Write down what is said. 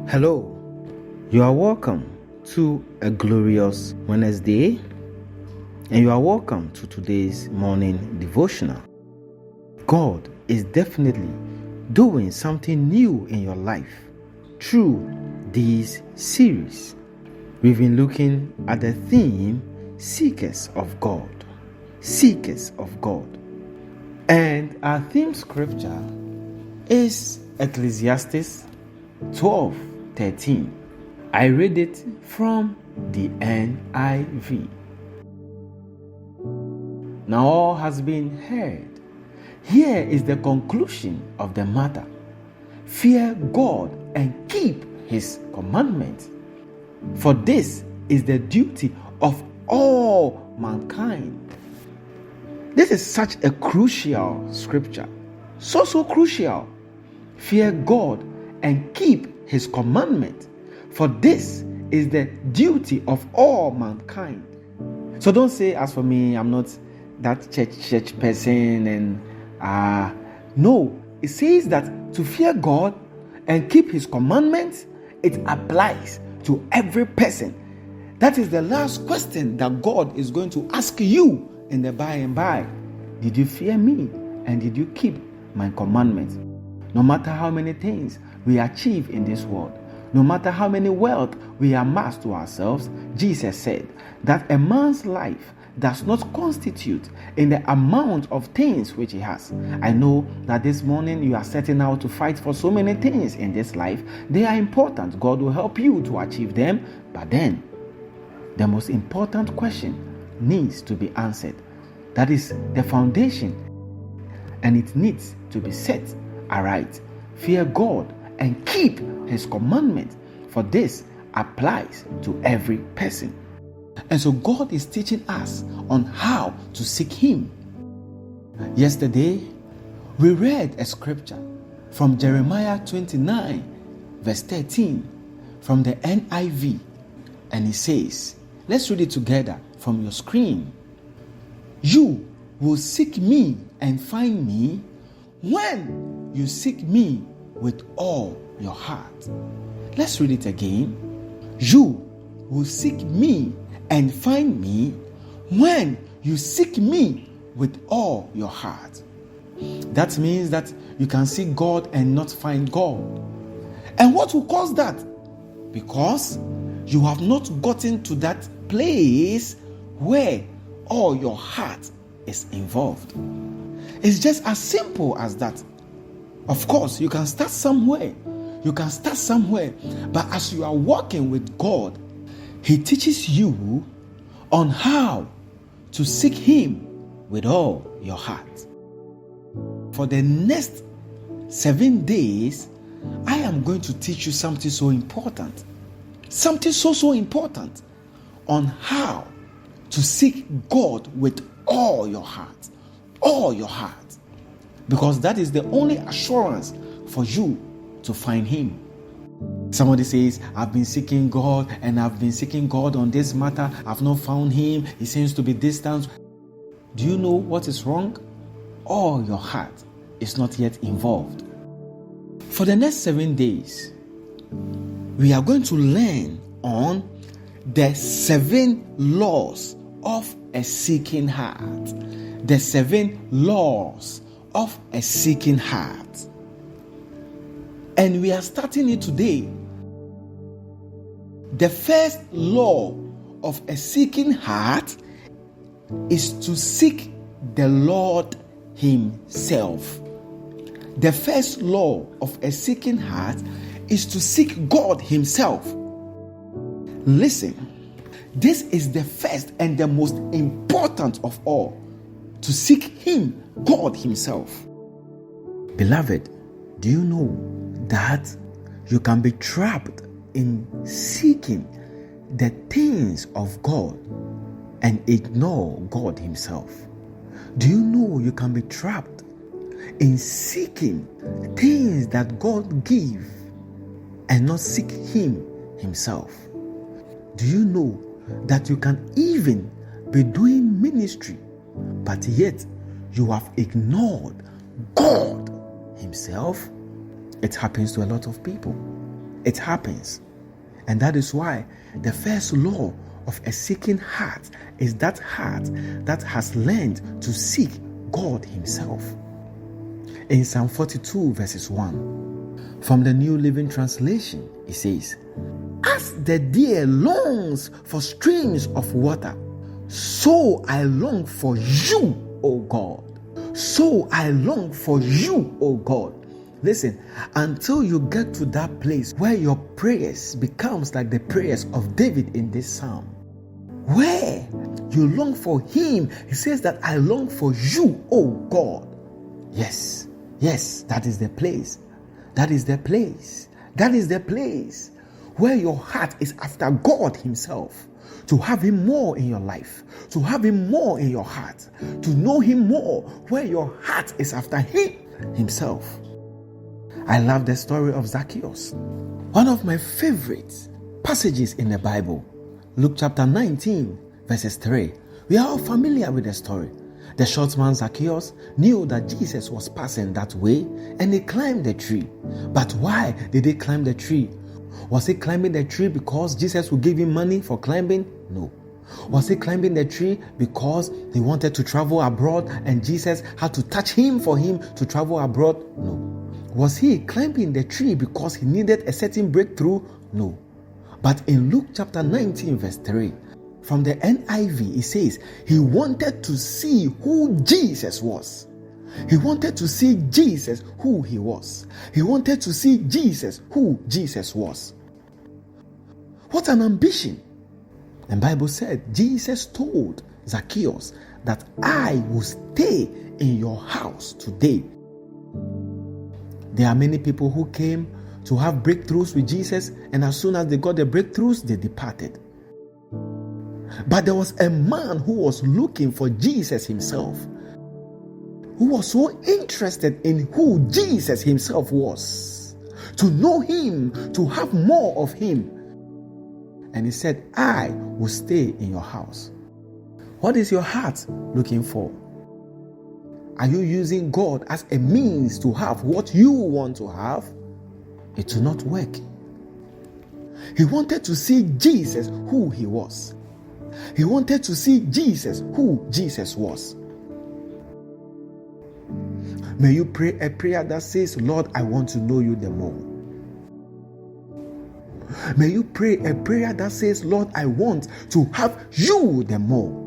Hello, you are welcome to a glorious Wednesday, and you are welcome to today's morning devotional. God is definitely doing something new in your life through this series. We've been looking at the theme, Seekers of God. Seekers of God. And our theme scripture is Ecclesiastes 12:13. I read it from the NIV. Now all has been heard. Here is the conclusion of the matter. Fear God and keep His commandments, for this is the duty of all mankind. This is such a crucial scripture. So crucial. Fear God and keep His commandment, for this is the duty of all mankind. So don't say, as for me, I'm not that church person, and no. It says that to fear God and keep His commandments, it applies to every person. That is the last question that God is going to ask you in the by and by. Did you fear me and did you keep my commandments? No matter how many things we achieve in this world, no matter how many wealth we amass to ourselves, Jesus said that a man's life does not constitute in the amount of things which he has. I know that this morning you are setting out to fight for so many things in this life. They are important. God will help you to achieve them. But then, the most important question needs to be answered. That is the foundation, and it needs to be set aright. Fear God and keep His commandments, for this applies to every person. And so God is teaching us on how to seek Him. Yesterday, we read a scripture from Jeremiah 29, verse 13, from the NIV. And it says, let's read it together from your screen. You will seek me and find me when you seek me with all your heart. Let's read it again. You will seek me and find me when you seek me with all your heart. That means that you can seek God and not find God. And what will cause that? Because you have not gotten to that place where all your heart is involved. It's just as simple as that. Of course, you can start somewhere. But as you are walking with God, He teaches you on how to seek Him with all your heart. For the next 7 days, I am going to teach you something so important. Something so important on how to seek God with all your heart. All your heart. Because that is the only assurance for you to find Him. Somebody says, I've been seeking God and I've been seeking God on this matter. I've not found Him. He seems to be distant. Do you know what is wrong? All your heart is not yet involved. For the next 7 days, we are going to learn on the 7 laws of a seeking heart. The 7 laws of a seeking heart. And we are starting it today. The first law of a seeking heart is to seek the Lord Himself. The first law of a seeking heart is to seek God Himself. Listen, this is the first and the most important of all. To seek Him, God Himself. Beloved, do you know that you can be trapped in seeking the things of God and ignore God Himself? Do you know you can be trapped in seeking things that God gives and not seek Him Himself? Do you know that you can even be doing ministry, but yet you have ignored God Himself? It happens to a lot of people. it happens. And that is why the first law of a seeking heart is that heart that has learned to seek God himself. In Psalm 42 verses 1, from the New Living Translation, it says, "As the deer longs for streams of water, so I long for you, O God. So I long for you, O God." Listen, until you get to that place where your prayers becomes like the prayers of David in this psalm, where you long for him, he says that I long for you, O God. Yes, that is the place. That is the place. That is the place where your heart is after God himself. To have him more in your life, to have him more in your heart, to know him more, where your heart is after him himself. I love the story of Zacchaeus. One of my favorite passages in the Bible, Luke chapter 19, verses 3. We are all familiar with the story. The short man Zacchaeus knew that Jesus was passing that way and he climbed the tree. But why did he climb the tree? Was he climbing the tree because Jesus would give him money for climbing? No. Was he climbing the tree because he wanted to travel abroad and Jesus had to touch him for him to travel abroad? No. Was he climbing the tree because he needed a certain breakthrough? No. But in Luke chapter 19 verse 3, from the NIV, it says he wanted to see who Jesus was. He wanted to see Jesus who he was. He wanted to see Jesus who Jesus was. What an ambition. The Bible said Jesus told Zacchaeus that I will stay in your house today. There are many people who came to have breakthroughs with Jesus, and as soon as they got the breakthroughs, they departed. But there was a man who was looking for Jesus himself, who was so interested in who Jesus himself was, to know him, to have more of him. And he said, I will stay in your house. What is your heart looking for? Are you using God as a means to have what you want to have? It will not work. He wanted to see Jesus who he was. He wanted to see Jesus who Jesus was. May you pray a prayer that says, Lord, I want to know you the more. May you pray a prayer that says, Lord, I want to have you the more.